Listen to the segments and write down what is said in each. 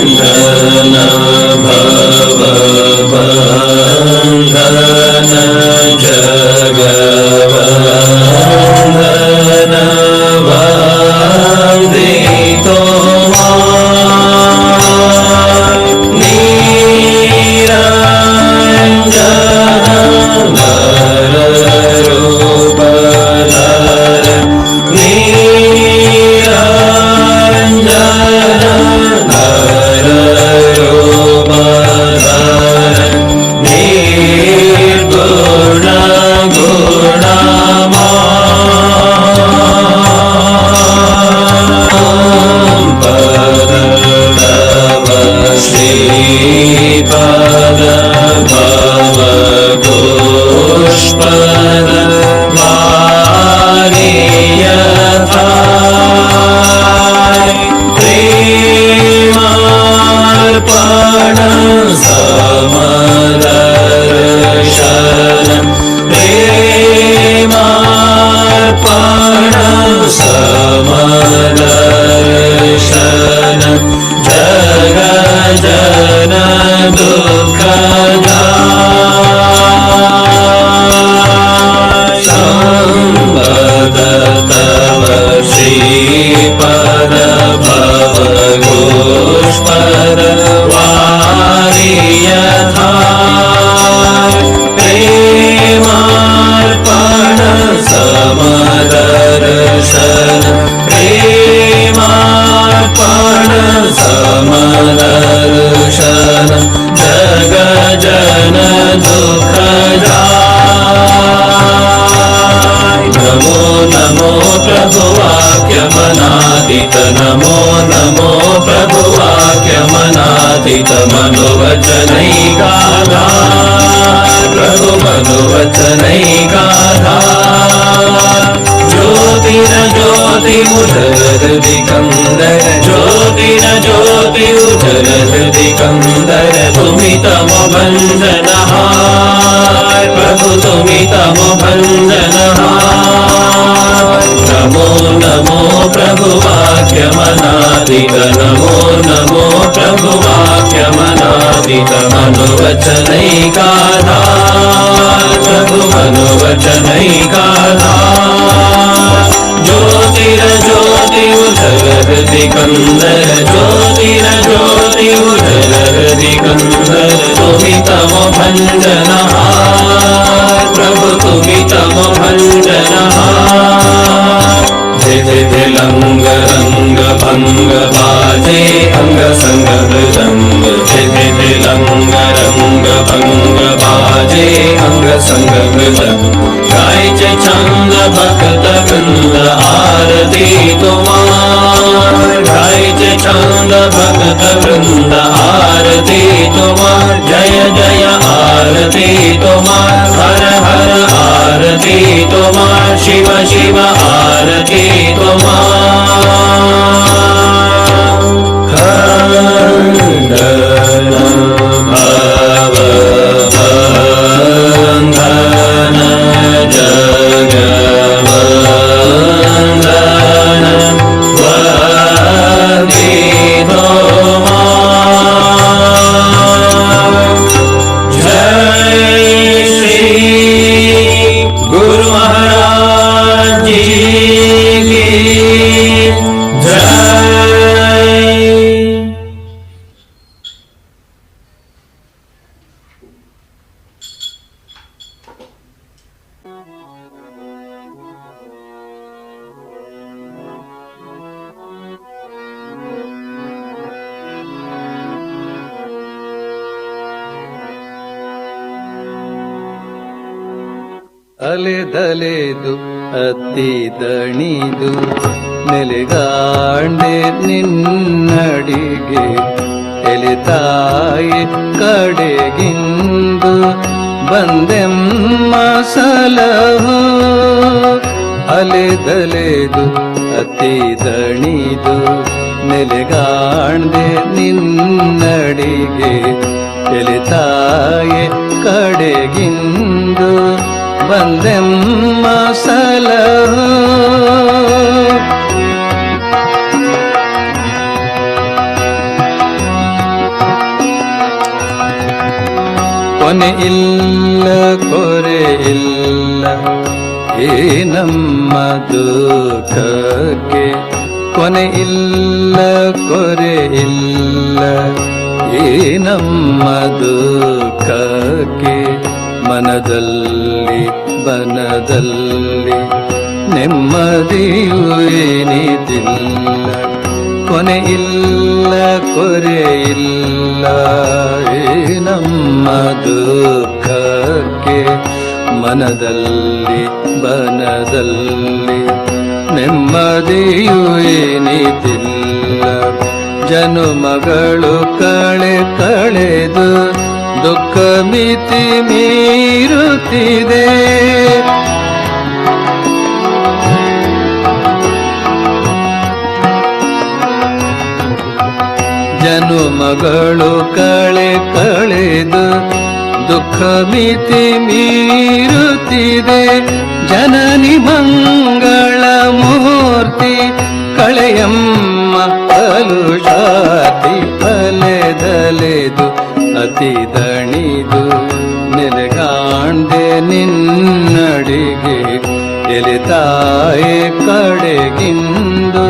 खण्डन भवबन्धन जगवन्दन वन्दितो निरञ्जन नररूपधर निरञ्जन नररूपधर निर्गुण श्रीपद भव पुष्पद वारियथा प्रेमार्पण समदर्शन प्रेमार्पण समदर्शन जग जन दुःखदाय संवद तव श्रीपद भव पुष्पद वारियथा प्रेमार्पण समदर्शन प्रेमार्पण समदर्शन जग जन दुःखदाय नमो नमो प्रभुवाक्यमनादित नमो नमो प्रभुवाक्यमनादित मनोवचनैकाधार प्रभु मनोवचनैकाधार ज्योतिर ज्योति उजल हृदि कंदर ज्योतिर ज्योति उजल हृदि कंदर तुमि तम भंजनहार प्रभु तुमि तम भंजनहार नमो नमो प्रभु वाक्यमनादित नमो नमो प्रभु वाक्यमनादित मनोवचनैकाधार प्रभु मनोवचनैकाधार ज्योतिर ज्योति उजल हृदि कंदर ज्योतिर ज्योति उजल हृदि कंदर तुमि तम भंजनहार प्रभु तुमि तम भंजनहार धिधि लंग रंग भंग बाजे अंग संग मृदंग धिधि लंग रंग भंग बाजे अंग संग मृदंग गायचे छंद भक्त वृंद आरती तुम्हार गायचे छंद भक्त वृंद आरती तुम्हार जय जय आरती तुम्हार हर हर आरती तुम्हार शिव शिव आरती तुम्हार खण्डन भवबन्धन जगवन्दन वन्दितो जय श्री गुरु महाराज जी की जय। ಅಲೆದಲೆದು ಅತ್ತಿದಣಿದು ನೆಲೆಗಾಂಡೆ ನಿನ್ನಡಿಗೆ ಎಲೆತಾಯಿ ಕಡೆಗಿಂದು ಬಂದೆಮ್ಮ ಸಲಹು ಅಲೆದಲೆದು ಅತ್ತಿದಣಿದು ನೆಲೆಗಾಂಡೆ ನಿನ್ನಡಿಗೆ ಎಲೆತಾಯಿ ಕಡೆಗಿಂದು ಬಂದೆಮ್ಮ ಸಲಹು ಕೊನೆ ಇಲ್ಲ ಕೊರೆ ಇಲ್ಲ ಈ ನಮ್ಮ ದುಃಖಕ್ಕೆ ಕೊನೆ ಇಲ್ಲ ಕೊರೆ ಇಲ್ಲ ಈ ನಮ್ಮ ದುಃಖಕ್ಕೆ ಮನದಲ್ಲಿ ಬನದಲ್ಲಿ ನೆಮ್ಮದಿಯೂ ಏನಿದಿಲ್ಲ ಕೊನೆ ಇಲ್ಲ ಕೊರೆ ಇಲ್ಲ ಈ ನಮ್ಮ ದುಃಖಕ್ಕೆ ಮನದಲ್ಲಿ ಬನದಲ್ಲಿ ನೆಮ್ಮದಿಯೂ ಏನಿದಿಲ್ಲ ಜನುಮಗಳು ಕಳೆದು ದುಃಖ ಮಿತಿ ಮೀರುತ್ತಿದೆ ಜನುಮಗಳು ಕಳೆದು ದುಃಖ ಮಿತಿ ಮೀರುತ್ತಿದೆ ಜನನಿ ಮಂಗಳ ಮೂರ್ತಿ ಕಳೆಯಮ್ಮ ಕಲುಷಾತಿ ಅಲೆದಲೆದು ಅತಿ ದಣಿದು ನೆಲೆಗಾಂಡೆ ನಿನ್ನಡಿಗೆ ಎಲೆತಾಯೆ ಕಡೆಗಿಂದು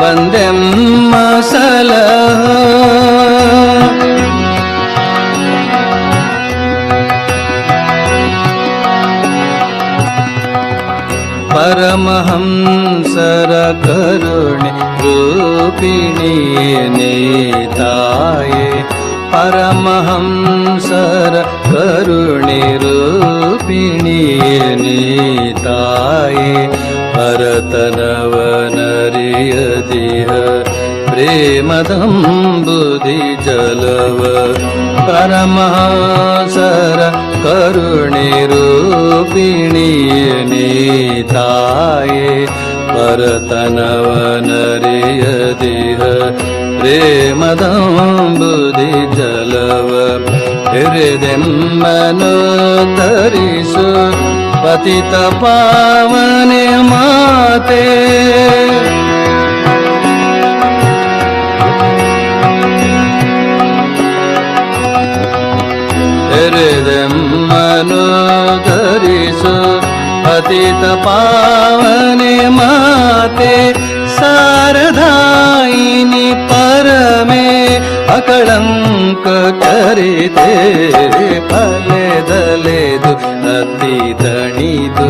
ಬಂದೆಮ್ಮ ಸಲಹ ಪರಮಹಂಸರ ಕರುಣೆ ರೂಪಿಣಿಯೇ ನೀತಾಯೆ ಪರಮಹಂಸರ ಕರುಣೆ ರೂಪಿಣಿಯೇ ನೀತಾಯೆ ಹರತನವನರಿಯದಿಹ ಪ್ರೇಮದಂಬುದಿ ಜಲವ ಪರಮಹಂಸರ ಕರುಣೆ ರೂಪಿಣಿಯೇ ನೀತಾಯೆ ಪರತನವನರಿಯದಿಹ ಪ್ರೇಮದಂಬುದಿ ಜಲವ ಹಿರಿದೆಮ್ಮನು ತರಿಸು ಪತಿತ ಪಾವನೆ ಮಾತೆ ಹಿರಿದೆಮ್ಮನು ಧರಿಸು ಪತಿತ ಪಾವನೆ ಮಾತೆ ಶಾರದಾಯಿನಿ ಪರಮೆ ಅಕಳಂಕ ಕರಿತೆ ಅಲೆದಲೆದು ಅತಿ ದಣಿದು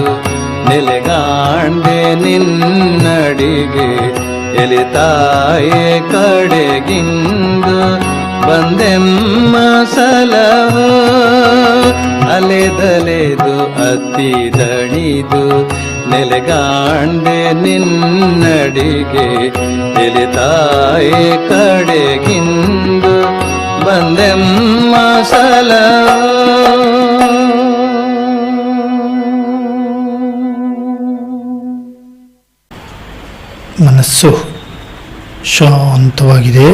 ನೆಲೆಗಾಂಡೆ ನಿನ್ನಡಿಗೆ ಎಲಿತಾಯೆ ಕಡೆಗಿಂದು ಬಂದೆಮ್ಮ ಸಲಹ ಅಲೆದಲೆದು ಅತಿ ದಣಿದು ನೆಲೆಗಾಂಡೆ ನಿನ್ನಡಿಗೆ ಎಲಿತಾಯೆ ಕಡೆಗಿಂದು ಬಂದೆಮ್ಮ ಸಲಹ ಮನಸ್ಸು ಶಾಂತವಾಗಿದೆ.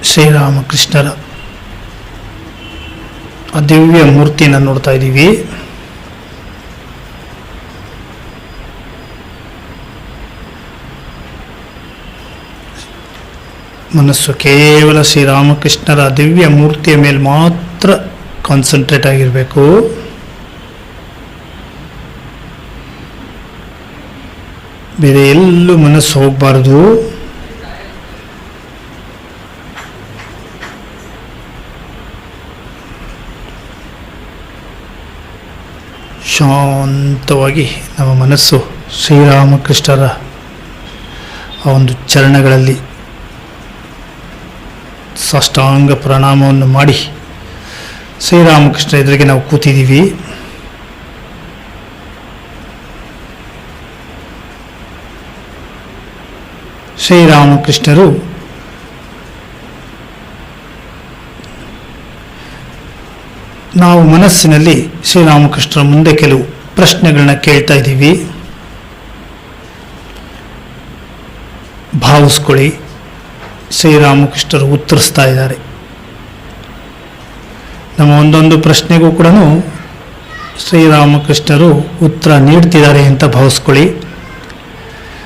ಶ್ರೀರಾಮಕೃಷ್ಣರ ಆ ದಿವ್ಯ ಮೂರ್ತಿಯನ್ನು ನೋಡ್ತಾ ಇದ್ದೀವಿ. ಮನಸ್ಸು ಕೇವಲ ಶ್ರೀರಾಮಕೃಷ್ಣರ ದಿವ್ಯ ಮೂರ್ತಿಯ ಮೇಲೆ ಮಾತ್ರ ಕಾನ್ಸಂಟ್ರೇಟ್ ಆಗಿರಬೇಕು. ಬೇರೆ ಎಲ್ಲೂ ಮನಸ್ಸು ಹೋಗಬಾರ್ದು. ಶಾಂತವಾಗಿ ನಮ್ಮ ಮನಸ್ಸು ಶ್ರೀರಾಮಕೃಷ್ಣರ ಆ ಒಂದು ಚರಣಗಳಲ್ಲಿ ಸಾಷ್ಟಾಂಗ ಪ್ರಣಾಮವನ್ನು ಮಾಡಿ ಶ್ರೀರಾಮಕೃಷ್ಣ ಎದುರಿಗೆ ನಾವು ಕೂತಿದ್ದೀವಿ. ಶ್ರೀರಾಮಕೃಷ್ಣರು ನಾವು ಮನಸ್ಸಿನಲ್ಲಿ ಶ್ರೀರಾಮಕೃಷ್ಣರ ಮುಂದೆ ಕೆಲವು ಪ್ರಶ್ನೆಗಳನ್ನ ಕೇಳ್ತಾ ಇದ್ದೀವಿ. ಭಾವಿಸ್ಕೊಳ್ಳಿ, ಶ್ರೀರಾಮಕೃಷ್ಣರು ಉತ್ತರಿಸ್ತಾ ಇದ್ದಾರೆ. ನಮ್ಮ ಒಂದೊಂದು ಪ್ರಶ್ನೆಗೂ ಕೂಡ ಶ್ರೀರಾಮಕೃಷ್ಣರು ಉತ್ತರ ನೀಡ್ತಿದ್ದಾರೆ ಅಂತ ಭಾವಿಸ್ಕೊಳ್ಳಿ.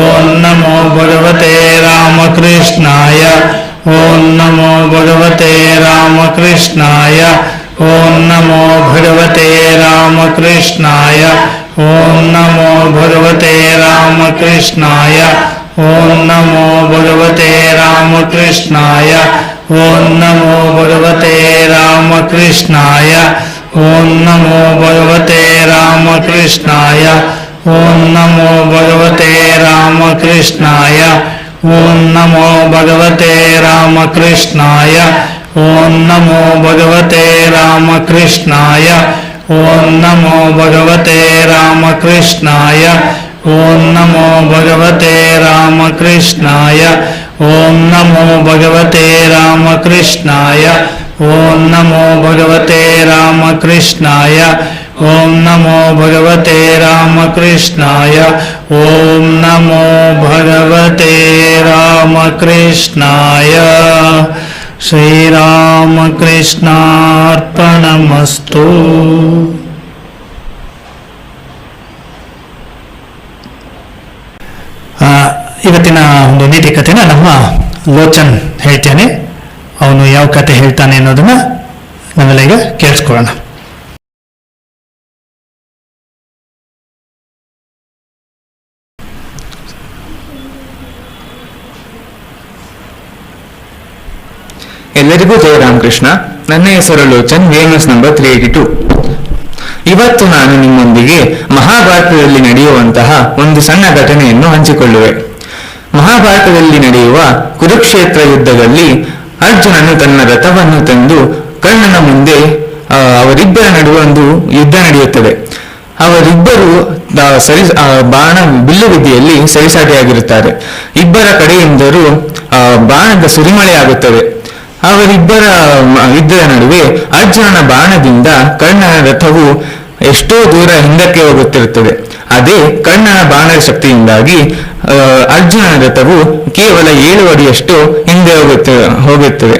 ಓಂ ನಮೋ ಭಗವತೆ ರಾಮಕೃಷ್ಣಾಯ. ಓಂ ನಮೋ ಭಗವತೆ ರಾಮಕೃಷ್ಣಾಯ. ಓಂ ನಮೋ ಭಗವತೆ ರಾಮಕೃಷ್ಣಾಯ. ಓಂ ನಮೋ ಭಗವತೆ ರಾಮಕೃಷ್ಣಾಯ. ಓಂ ನಮೋ ಭಗವತೆ ರಾಮಕೃಷ್ಣಾಯ. ಓಂ ನಮೋ ಭಗವತೆ ರಾಮಕೃಷ್ಣಾಯ. ಓಂ ನಮೋ ಭಗವತೆ ರಾಮಕೃಷ್ಣಾಯ. ಓಂ ನಮೋ ಭಗವತೆ ರಾಮಕೃಷ್ಣಾಯ. ಓಂ ನಮೋ ಭಗವತೆ ರಾಮಕೃಷ್ಣಾಯ. ಓಂ ನಮೋ ಭಗವತೆ ರಾಮಕೃಷ್ಣಾಯ. ಓಂ ನಮೋ ಭಗವತೆ ರಾಮಕೃಷ್ಣಾಯ. ಓಂ ನಮೋ ಭಗವತೆ ರಾಮಕೃಷ್ಣಾಯ. ಓಂ ನಮೋ ಭಗವತೆ ರಾಮಕೃಷ್ಣಾಯ. ಓಂ ನಮೋ ಭಗವತೆ ರಾಮಕೃಷ್ಣಾಯ. ಓಂ ನಮೋ ಭಗವತೆ ರಾಮಕೃಷ್ಣಾಯ. ಓಂ ನಮೋ ಭಗವತೆ ರಾಮಕೃಷ್ಣಾಯ. ಶ್ರೀರಾಮಕೃಷ್ಣಾರ್ಪಣಮಸ್ತು. ಇವತ್ತಿನ ಒಂದು ನೀತಿ ಕಥೆನ ನಮ್ಮ ಲೋಚನ್ ಹೇಳ್ತೇನೆ. ಅವನು ಯಾವ ಕತೆ ಹೇಳ್ತಾನೆ ಅನ್ನೋದನ್ನ ನಾವೆಲ್ಲ ಈಗ ಕೇಳಿಸ್ಕೊಳ್ಳೋಣ. ಎಲ್ಲರಿಗೂ ಜಯ ರಾಮಕೃಷ್ಣ. ನನ್ನ ಹೆಸರು ಲೋಚನ್, VMS ನಂಬರ್ 382. ಇವತ್ತು ನಾನು ನಿಮ್ಮೊಂದಿಗೆ ಮಹಾಭಾರತದಲ್ಲಿ ನಡೆಯುವಂತಹ ಒಂದು ಸಣ್ಣ ಘಟನೆಯನ್ನು ಹಂಚಿಕೊಳ್ಳುವೆ. ಮಹಾಭಾರತದಲ್ಲಿ ನಡೆಯುವ ಕುರುಕ್ಷೇತ್ರ ಯುದ್ಧದಲ್ಲಿ ಅರ್ಜುನನು ತನ್ನ ರಥವನ್ನು ತಂದು ಕರ್ಣನ ಮುಂದೆ ಅವರಿಬ್ಬರ ನಡುವೆ ಒಂದು ಯುದ್ಧ ನಡೆಯುತ್ತದೆ. ಅವರಿಬ್ಬರು ಬಾಣ ಬಿಲ್ಲು ವಿದ್ಯೆಯಲ್ಲಿ ಸರಿಸಾಟಿಯಾಗಿರುತ್ತಾರೆ. ಇಬ್ಬರ ಕಡೆಯಿಂದಲೂ ಬಾಣದ ಸುರಿಮಳೆಯಾಗುತ್ತದೆ. ಅವರಿಬ್ಬರ ಯುದ್ಧದ ನಡುವೆ ಅರ್ಜುನನ ಬಾಣದಿಂದ ಕರ್ಣನ ರಥವು ಎಷ್ಟೋ ದೂರ ಹಿಂದಕ್ಕೆ ಹೋಗುತ್ತಿರುತ್ತದೆ. ಅದೇ ಕರ್ಣನ ಬಾಣದ ಶಕ್ತಿಯಿಂದಾಗಿ ಅರ್ಜುನನ ರಥವು ಕೇವಲ 7 ಅಡಿಯಷ್ಟು ಹಿಂದೆ ಹೋಗುತ್ತದೆ.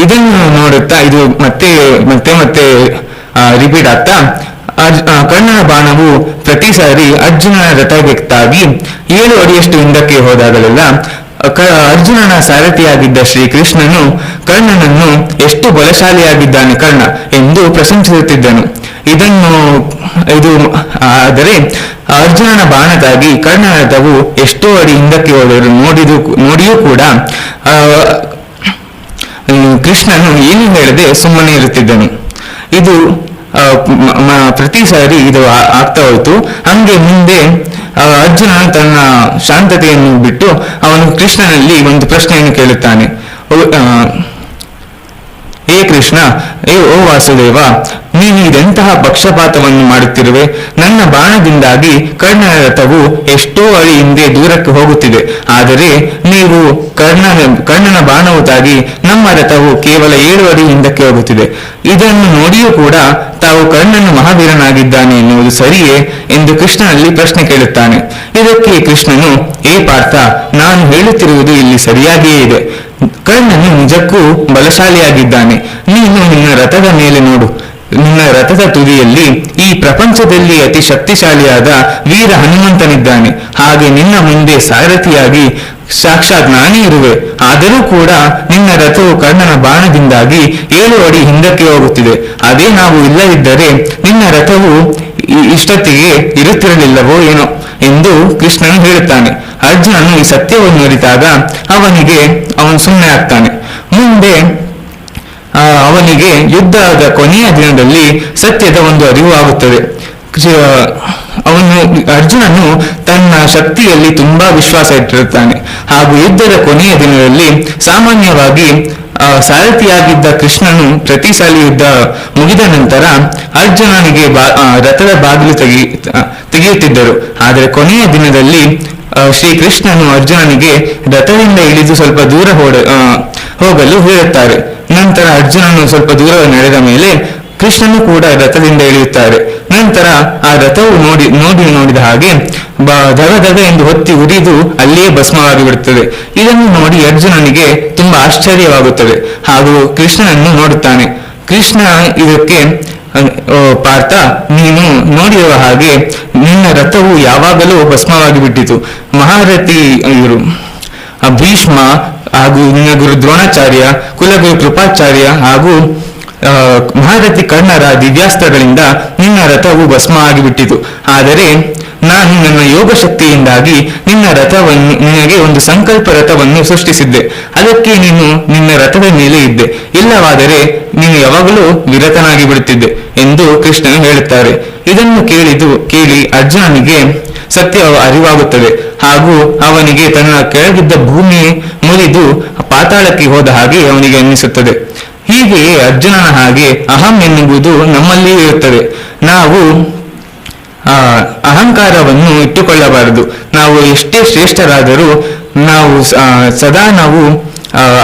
ಇದನ್ನು ನೋಡುತ್ತಾ ಇದು ಮತ್ತೆ ಮತ್ತೆ ಮತ್ತೆ ರಿಪೀಟ್ ಆಗ್ತಾ ಕರ್ಣನ ಬಾಣವು ಪ್ರತಿ ಸಾರಿ ಅರ್ಜುನನ ರಥಕ್ಕೆ ತಾಗಿ 7 ಅಡಿಯಷ್ಟು ಹಿಂದಕ್ಕೆ ಹೋದಾಗಲೆಲ್ಲ ಅರ್ಜುನನ ಸಾರಥಿಯಾಗಿದ್ದ ಶ್ರೀಕೃಷ್ಣನು ಕರ್ಣನನ್ನು ಎಷ್ಟು ಬಲಶಾಲಿಯಾಗಿದ್ದಾನೆ ಕರ್ಣ ಎಂದು ಪ್ರಶಂಸಿಸುತ್ತಿದ್ದನು. ಆದರೆ ಅರ್ಜುನನ ಬಾಣದಾಗಿ ಕರ್ಣನ ರಥವು ಎಷ್ಟೋ ಅಡಿ ಹಿಂದಕ್ಕೆ ಹೋದರು ನೋಡಿಯೂ ಕೂಡ ಕೃಷ್ಣನು ಏನು ಹೇಳದೆ ಸುಮ್ಮನೆ ಇರುತ್ತಿದ್ದನು. ಇದು ಪ್ರತಿ ಸಾರಿ ಇದು ಆಗ್ತಾ ಹೋಯ್ತು. ಹಂಗೆ ಮುಂದೆ ಅರ್ಜುನನು ತನ್ನ ಶಾಂತತೆಯನ್ನು ಬಿಟ್ಟು ಅವನು ಕೃಷ್ಣನಲ್ಲಿ ಒಂದು ಪ್ರಶ್ನೆಯನ್ನು ಕೇಳುತ್ತಾನೆ. ಹೇ ಕೃಷ್ಣ, ಓ ವಾಸುದೇವ, ನೀನು ಇದೆಂತಹ ಪಕ್ಷಪಾತವನ್ನು ಮಾಡುತ್ತಿರುವೆ? ನನ್ನ ಬಾಣದಿಂದಾಗಿ ಕರ್ಣನ ರಥವು ಎಷ್ಟೋ ಅಡಿ ಹಿಂದೆ ದೂರಕ್ಕೆ ಹೋಗುತ್ತಿದೆ. ಆದರೆ ನೀವು ಕರ್ಣನ ಬಾಣವು ತಾಗಿ ನಮ್ಮ ರಥವು ಕೇವಲ 7 ಅಡಿ ಹಿಂದಕ್ಕೆ ಹೋಗುತ್ತಿದೆ. ಇದನ್ನು ನೋಡಿಯೂ ಕೂಡ ತಾವು ಕರ್ಣನು ಮಹಾವೀರನಾಗಿದ್ದಾನೆ ಎನ್ನುವುದು ಸರಿಯೇ ಎಂದು ಕೃಷ್ಣನಲ್ಲಿ ಪ್ರಶ್ನೆ ಕೇಳುತ್ತಾನೆ. ಇದಕ್ಕೆ ಕೃಷ್ಣನು, ಏ ಪಾರ್ಥ, ನಾನು ಹೇಳುತ್ತಿರುವುದು ಇಲ್ಲಿ ಸರಿಯಾಗಿಯೇ ಇದೆ. ಕರ್ಣನು ನಿಜಕ್ಕೂ ಬಲಶಾಲಿಯಾಗಿದ್ದಾನೆ. ನೀನು ನಿನ್ನ ರಥದ ಮೇಲೆ ನೋಡು. ನಿನ್ನ ರಥದ ತುದಿಯಲ್ಲಿ ಈ ಪ್ರಪಂಚದಲ್ಲಿ ಅತಿ ಶಕ್ತಿಶಾಲಿಯಾದ ವೀರ ಹನುಮಂತನಿದ್ದಾನೆ. ಹಾಗೆ ನಿನ್ನ ಮುಂದೆ ಸಾರಥಿಯಾಗಿ ಸಾಕ್ಷಾತ್ ನಾನೇ ಇರುವೆ. ಆದರೂ ಕೂಡ ನಿನ್ನ ರಥವು ಕರ್ಣನ ಬಾಣದಿಂದಾಗಿ 7 ಅಡಿ ಹಿಂದಕ್ಕೆ ಹೋಗುತ್ತಿದೆ. ಅದೇ ನಾವು ಇಲ್ಲದಿದ್ದರೆ ನಿನ್ನ ರಥವು ಇಷ್ಟೊತ್ತಿಗೆ ಇರುತ್ತಿರಲಿಲ್ಲವೋ ಏನೋ ಎಂದು ಕೃಷ್ಣನು ಹೇಳುತ್ತಾನೆ. ಅರ್ಜುನನು ಈ ಸತ್ಯವನ್ನು ಅರಿತಾಗ ಅವನು ಸುಮ್ಮನೆ ಆಗ್ತಾನೆ. ಮುಂದೆ ಅವನಿಗೆ ಯುದ್ಧದ ಕೊನೆಯ ದಿನದಲ್ಲಿ ಸತ್ಯದ ಒಂದು ಅರಿವು ಆಗುತ್ತದೆ. ಅರ್ಜುನನು ತನ್ನ ಶಕ್ತಿಯಲ್ಲಿ ತುಂಬಾ ವಿಶ್ವಾಸ ಇಟ್ಟಿರುತ್ತಾನೆ. ಹಾಗೂ ಯುದ್ಧದ ಕೊನೆಯ ದಿನದಲ್ಲಿ ಸಾಮಾನ್ಯವಾಗಿ ಸಾರಥಿಯಾಗಿದ್ದ ಕೃಷ್ಣನು ಪ್ರತಿ ಸಾರಿ ಯುದ್ಧ ಮುಗಿದ ನಂತರ ಅರ್ಜುನನಿಗೆ ರಥದ ಬಾಗಿಲು ತೆಗೆಯುತ್ತಿದ್ದರು. ಆದರೆ ಕೊನೆಯ ದಿನದಲ್ಲಿ ಶ್ರೀಕೃಷ್ಣನು ಅರ್ಜುನನಿಗೆ ರಥದಿಂದ ಇಳಿದು ಸ್ವಲ್ಪ ದೂರ ಹೋಗಲು ಹೇಳುತ್ತಾರೆ. ನಂತರ ಅರ್ಜುನನು ಸ್ವಲ್ಪ ದೂರ ನಡೆದ ಮೇಲೆ ಕೃಷ್ಣನು ಕೂಡ ರಥದಿಂದ ಇಳಿಯುತ್ತಾರೆ. ನಂತರ ಆ ರಥವು ನೋಡಿದ ಹಾಗೆ ದಗ ಎಂದು ಹೊತ್ತಿ ಉರಿದು ಅಲ್ಲಿಯೇ ಭಸ್ಮವಾಗಿ ಬಿಡುತ್ತದೆ. ಇದನ್ನು ನೋಡಿ ಅರ್ಜುನನಿಗೆ ತುಂಬಾ ಆಶ್ಚರ್ಯವಾಗುತ್ತದೆ ಹಾಗೂ ಕೃಷ್ಣನನ್ನು ನೋಡುತ್ತಾನೆ. ಕೃಷ್ಣ ಇದಕ್ಕೆ ಓ ಪಾರ್ಥ, ನೀನು ನೋಡಿರುವ ಹಾಗೆ ನಿನ್ನ ರಥವು ಯಾವಾಗಲೂ ಭಸ್ಮವಾಗಿ ಬಿಟ್ಟಿತು. ಮಹಾರಥಿ ಇವರು ಭೀಷ್ಮ ಹಾಗೂ ನಿನ್ನ ಗುರು ದ್ರೋಣಾಚಾರ್ಯ, ಕುಲಗುರು ಕೃಪಾಚಾರ್ಯ ಹಾಗೂ ಮಹಾರಥಿ ಕರ್ಣರ ದಿವ್ಯಾಸ್ತ್ರಗಳಿಂದ ನಿನ್ನ ರಥವು ಭಸ್ಮ ಆಗಿಬಿಟ್ಟಿತು. ಆದರೆ ನಾನು ನನ್ನ ಯೋಗ ಶಕ್ತಿಯಿಂದಾಗಿ ನಿನ್ನ ರಥವನ್ನು, ನಿನಗೆ ಒಂದು ಸಂಕಲ್ಪ ರಥವನ್ನು ಸೃಷ್ಟಿಸಿದ್ದೆ. ಅದಕ್ಕೆ ನೀನು ನಿನ್ನ ರಥದ ಮೇಲೆ ಇದ್ದೆ. ಇಲ್ಲವಾದರೆ ನೀನು ಯಾವಾಗಲೂ ವಿರತನಾಗಿ ಬಿಡುತ್ತಿದ್ದೆ ಎಂದು ಕೃಷ್ಣನು ಹೇಳುತ್ತಾರೆ. ಇದನ್ನು ಕೇಳಿ ಅರ್ಜುನನಿಗೆ ಸತ್ಯ ಅರಿವಾಗುತ್ತದೆ ಹಾಗೂ ಅವನಿಗೆ ತನ್ನ ಕೆಳಗಿದ್ದ ಭೂಮಿ ಮುರಿದು ಪಾತಾಳಕ್ಕೆ ಹೋದ ಹಾಗೆ ಅವನಿಗೆ ಅನ್ನಿಸುತ್ತದೆ. ಹೀಗೆಯೇ ಅರ್ಜುನನ ಹಾಗೆ ಅಹಂ ಎನ್ನುವುದು ನಮ್ಮಲ್ಲಿಯೂ ಇರುತ್ತದೆ. ನಾವು ಅಹಂಕಾರವನ್ನು ಇಟ್ಟುಕೊಳ್ಳಬಾರದು. ನಾವು ಎಷ್ಟೇ ಶ್ರೇಷ್ಠರಾದರೂ ನಾವು ಸದಾ ನಾವು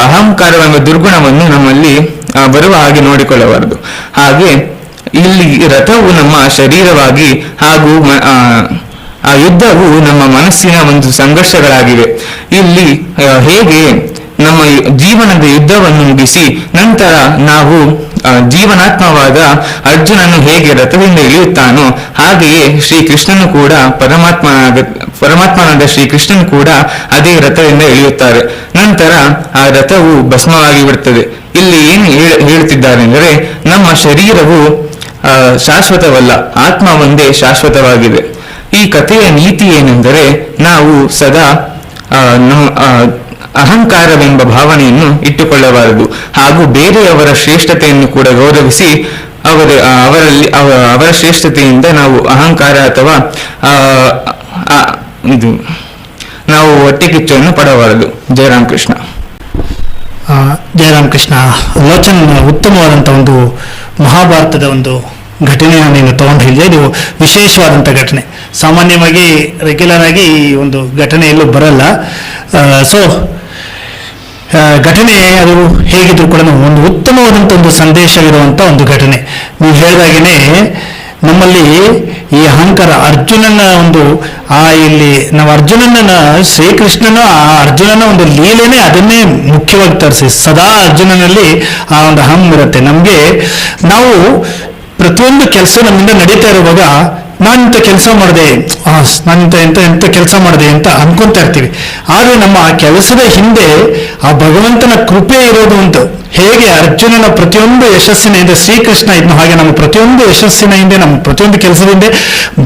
ಅಹಂಕಾರವೆಂಬ ದುರ್ಗುಣವನ್ನು ನಮ್ಮಲ್ಲಿ ಬರುವ ಹಾಗೆ ನೋಡಿಕೊಳ್ಳಬಾರದು. ಹಾಗೆ ಇಲ್ಲಿ ರಥವು ನಮ್ಮ ಶರೀರವಾಗಿ ಹಾಗೂ ಆ ಯುದ್ಧವು ನಮ್ಮ ಮನಸ್ಸಿನ ಒಂದು ಸಂಘರ್ಷಗಳಾಗಿವೆ. ಇಲ್ಲಿ ಹೇಗೆ ನಮ್ಮ ಜೀವನದ ಯುದ್ಧವನ್ನು ಮುಗಿಸಿ ನಂತರ ನಾವು ಜೀವನಾತ್ಮವಾದ ಅರ್ಜುನನು ಹೇಗೆ ರಥದಿಂದ ಇಳಿಯುತ್ತಾನೋ ಹಾಗೆಯೇ ಶ್ರೀಕೃಷ್ಣನು ಕೂಡ ಪರಮಾತ್ಮನಾದ ಶ್ರೀಕೃಷ್ಣನು ಕೂಡ ಅದೇ ರಥದಿಂದ ಇಳಿಯುತ್ತಾರೆ. ನಂತರ ಆ ರಥವು ಭಸ್ಮವಾಗಿ ಬಿಡುತ್ತದೆ. ಇಲ್ಲಿ ಏನು ಹೇಳುತ್ತಿದ್ದಾರೆ ಅಂದರೆ, ನಮ್ಮ ಶರೀರವು ಶಾಶ್ವತವಲ್ಲ, ಆತ್ಮ ಒಂದೇ ಶಾಶ್ವತವಾಗಿದೆ. ಈ ಕಥೆಯ ನೀತಿ ಏನೆಂದರೆ, ನಾವು ಸದಾ ಅಹಂಕಾರವೆಂಬ ಭಾವನೆಯನ್ನು ಇಟ್ಟುಕೊಳ್ಳಬಾರದು ಹಾಗೂ ಬೇರೆಯವರ ಶ್ರೇಷ್ಠತೆಯನ್ನು ಕೂಡ ಗೌರವಿಸಿ ಅವರ ಶ್ರೇಷ್ಠತೆಯಿಂದ ನಾವು ಅಹಂಕಾರ ಅಥವಾ ನಾವು ಹೊಟ್ಟೆ ಕಿಚ್ಚನ್ನು ಪಡಬಾರದು. ಜಯರಾಮ್ ಕೃಷ್ಣ. ಜಯರಾಮ್ ಕೃಷ್ಣ. ಲೋಚನ್ ಉತ್ತಮವಾದಂಥ ಒಂದು ಮಹಾಭಾರತದ ಒಂದು ಘಟನೆಯನ್ನು ನೀನು ತಗೊಂಡು ಹೇಳಿದೆ. ಇದು ವಿಶೇಷವಾದಂಥ ಘಟನೆ. ಸಾಮಾನ್ಯವಾಗಿ ರೆಗ್ಯುಲರ್ ಆಗಿ ಈ ಒಂದು ಘಟನೆ ಎಲ್ಲೂ ಬರಲ್ಲ. ಸೊ ಘಟನೆ ಅದು ಹೇಗಿದ್ರು ಕೂಡ ಒಂದು ಉತ್ತಮವಾದಂಥ ಒಂದು ಸಂದೇಶವಿರುವಂಥ ಒಂದು ಘಟನೆ. ನೀವು ಹೇಳಿದಾಗೇನೆ ನಮ್ಮಲ್ಲಿ ಈ ಅಹಂಕಾರ ಅರ್ಜುನನ ಒಂದು ಇಲ್ಲಿ ನಾವು ಶ್ರೀಕೃಷ್ಣನ ಅರ್ಜುನನ ಒಂದು ಲೀಲೆನೇ ಅದನ್ನೇ ಮುಖ್ಯವಾಗಿ ತರಿಸಿ ಸದಾ ಅರ್ಜುನನಲ್ಲಿ ಆ ಒಂದು ಅಹಂ ಇರುತ್ತೆ. ನಮಗೆ ನಾವು ಪ್ರತಿಯೊಂದು ಕೆಲಸ ನಮ್ಮಿಂದ ನಡೀತಾ ಇರುವಾಗ ನಾನಿಂಥ ಕೆಲಸ ಮಾಡಿದೆ, ಎಂತ ಕೆಲಸ ಮಾಡಿದೆ ಅಂತ ಅನ್ಕೊಂತಾ ಇರ್ತೀವಿ. ಆದರೆ ನಮ್ಮ ಆ ಕೆಲಸದ ಹಿಂದೆ ಆ ಭಗವಂತನ ಕೃಪೆ ಇರೋದು ಅಂತ. ಹೇಗೆ ಅರ್ಜುನನ ಪ್ರತಿಯೊಂದು ಯಶಸ್ಸಿನ ಹಿಂದೆ ಶ್ರೀಕೃಷ್ಣ ಇದ್ನು, ಹಾಗೆ ನಮ್ಮ ಪ್ರತಿಯೊಂದು ಯಶಸ್ಸಿನ ಹಿಂದೆ, ನಮ್ಮ ಪ್ರತಿಯೊಂದು ಕೆಲಸದ ಹಿಂದೆ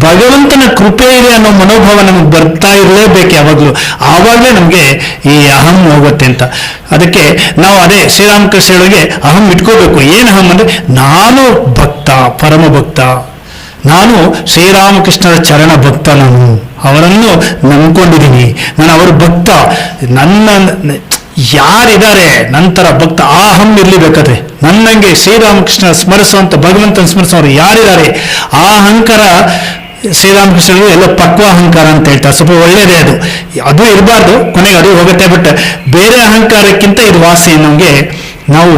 ಭಗವಂತನ ಕೃಪೆ ಇದೆ ಅನ್ನೋ ಮನೋಭಾವ ನಮಗೆ ಬರ್ತಾ ಇರಲೇಬೇಕು ಯಾವಾಗಲೂ. ಆವಾಗಲೇ ನಮಗೆ ಈ ಅಹಂ ಹೋಗುತ್ತೆ ಅಂತ. ಅದಕ್ಕೆ ನಾವು ಅದೇ ಶ್ರೀರಾಮಕೃಷ್ಣರಿಗೆ ಅಹಂ ಇಟ್ಕೋಬೇಕು. ಏನು ಅಹಂ ಅಂದರೆ, ನಾನು ಭಕ್ತ, ಪರಮ ಭಕ್ತ, ನಾನು ಶ್ರೀರಾಮಕೃಷ್ಣರ ಚರಣ ಭಕ್ತ, ನಾನು ಅವರನ್ನು ನಂಬ್ಕೊಂಡಿದ್ದೀನಿ, ನಾನು ಅವರ ಭಕ್ತ. ನನ್ನ ಯಾರಿದ್ದಾರೆ ನಂತರ ಭಕ್ತ ಆ ಅಹಂ ಇರ್ಲಿಬೇಕಾದ್ರೆ ನನ್ನಂಗೆ ಶ್ರೀರಾಮಕೃಷ್ಣ ಸ್ಮರಿಸುವಂತ ಭಗವಂತನ ಸ್ಮರಿಸುವವರು ಯಾರಿದ್ದಾರೆ ಆ ಅಹಂಕಾರ ಶ್ರೀರಾಮಕೃಷ್ಣರು ಎಲ್ಲ ಪಕ್ವ ಅಹಂಕಾರ ಅಂತ ಹೇಳ್ತಾರೆ. ಸ್ವಲ್ಪ ಒಳ್ಳೇದೇ ಅದು ಇರಬಾರ್ದು, ಕೊನೆಗೆ ಅದು ಹೋಗುತ್ತೆ. ಬಟ್ ಬೇರೆ ಅಹಂಕಾರಕ್ಕಿಂತ ಇದು ವಾಸಿ. ನಮಗೆ ನಾವು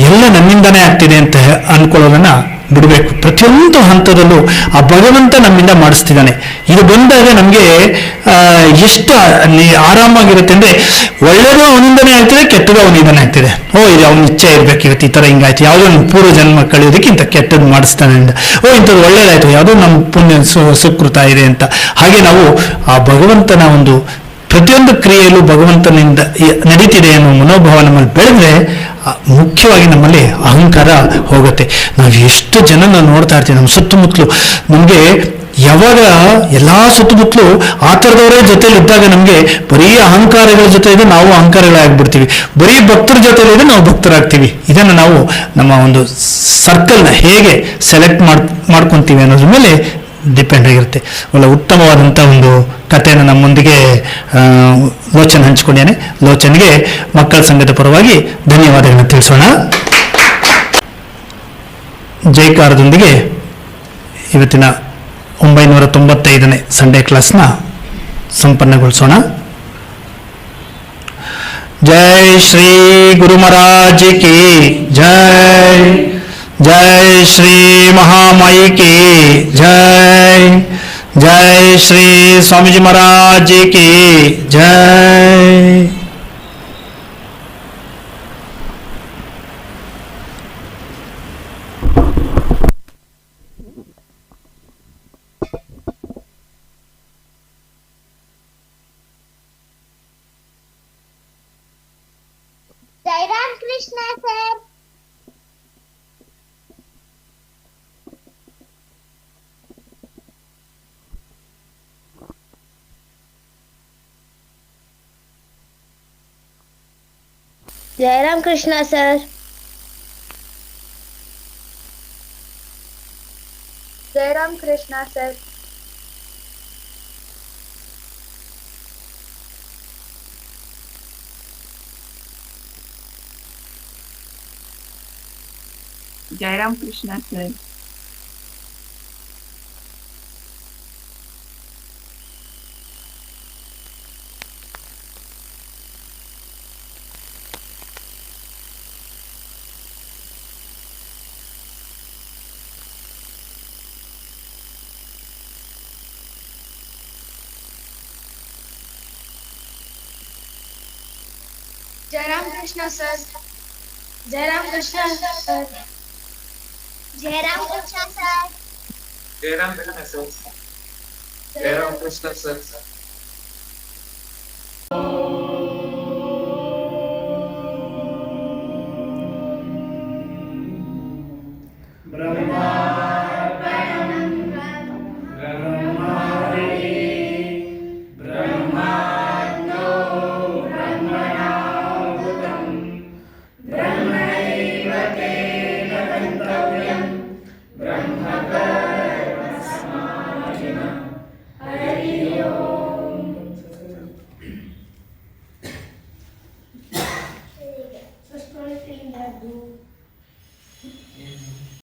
ಎಲ್ಲ ನನ್ನಿಂದನೇ ಆಗ್ತಿದೆ ಅಂತ ಅನ್ಕೊಳ್ಳೋದನ್ನ ಬಿಡಬೇಕು. ಪ್ರತಿಯೊಂದು ಹಂತದಲ್ಲೂ ಆ ಭಗವಂತ ನಮ್ಮಿಂದ ಮಾಡಿಸ್ತಿದ್ದಾನೆ. ಇದು ಬಂದಾಗ ನಮಗೆ ಎಷ್ಟು ಆರಾಮಾಗಿರುತ್ತೆ ಅಂದರೆ, ಒಳ್ಳೆಯದು ಅವನಿಂದನೇ ಆಗ್ತಿದೆ, ಕೆಟ್ಟದ್ದು ಅವನಿಂದನೇ ಆಗ್ತಿದೆ. ಇದು ಅವನ ಇಚ್ಛೆ ಇರ್ಬೇಕು, ಇವತ್ತು ಈ ಥರ ಹಿಂಗಾಯ್ತು, ಯಾವುದೋ ಒಂದು ಪೂರ್ವ ಜನ್ಮ ಕಳೆಯೋದಕ್ಕೆ ಇಂಥ ಕೆಟ್ಟದ್ದು ಮಾಡಿಸ್ತಾನೆ ಅಂತ. ಇಂಥದ್ದು ಒಳ್ಳೇದಾಯ್ತು, ಯಾವುದೋ ನಮ್ಮ ಪುಣ್ಯ ಸುಕೃತ ಇದೆ ಅಂತ. ಹಾಗೆ ನಾವು ಆ ಭಗವಂತನ ಒಂದು ಪ್ರತಿಯೊಂದು ಕ್ರಿಯೆಯಲ್ಲೂ ಭಗವಂತನಿಂದ ನಡೀತಿದೆ ಅನ್ನೋ ಮನೋಭಾವ ನಮ್ಮಲ್ಲಿ ಬೆಳೆದ್ರೆ ಮುಖ್ಯವಾಗಿ ನಮ್ಮಲ್ಲಿ ಅಹಂಕಾರ ಹೋಗುತ್ತೆ. ನಾವು ಎಷ್ಟು ಜನನ ನೋಡ್ತಾ ಇರ್ತೀವಿ ನಮ್ಮ ಸುತ್ತಮುತ್ತಲು. ನಮಗೆ ಯಾವಾಗ ಎಲ್ಲ ಸುತ್ತಮುತ್ತಲು ಆ ಥರದವರೇ ಜೊತೆಲಿ ಇದ್ದಾಗ ನಮಗೆ ಬರೀ ಅಹಂಕಾರಗಳ ಜೊತೆ ಇದೆ, ನಾವು ಅಹಂಕಾರಗಳಾಗ್ಬಿಡ್ತೀವಿ. ಬರೀ ಭಕ್ತರ ಜೊತೆಲಿ ಇದೆ, ನಾವು ಭಕ್ತರಾಗ್ತೀವಿ. ಇದನ್ನು ನಾವು ನಮ್ಮ ಒಂದು ಸರ್ಕಲ್ನ ಹೇಗೆ ಸೆಲೆಕ್ಟ್ ಮಾಡ್ಕೊತೀವಿ ಅನ್ನೋದ್ರ ಮೇಲೆ ಡಿಪೆಂಡ್ ಆಗಿರುತ್ತೆ. ಒಳ್ಳೆ ಉತ್ತಮವಾದಂಥ ಒಂದು ಕಥೆಯನ್ನು ನಮ್ಮೊಂದಿಗೆ ಲೋಚನ್ ಹಂಚಿಕೊಂಡೇನೆ. ಲೋಚನ್ಗೆ ಮಕ್ಕಳ ಸಂಘದ ಪರವಾಗಿ ಧನ್ಯವಾದಗಳನ್ನು ತಿಳಿಸೋಣ. ಜೈಕಾರದೊಂದಿಗೆ ಇವತ್ತಿನ 995ನೇ ಸಂಡೇ ಕ್ಲಾಸ್ನ ಸಂಪನ್ನಗೊಳಿಸೋಣ. ಜೈ ಶ್ರೀ ಗುರು ಮಹಾರಾಜ್ ಕಿ ಜೈ. जय श्री महामाई की जय. जय श्री स्वामी जी महाराज की जय. Krishna sir. Jayaram Krishna sir. Jayaram Krishna sir. Jayaram Krishna sir. Jayaram Krishna sir. Jayaram Krishna sir. Jayaram Krishna sir. Jayaram Krishna sir. Jayaram Krishna sir. First one is in the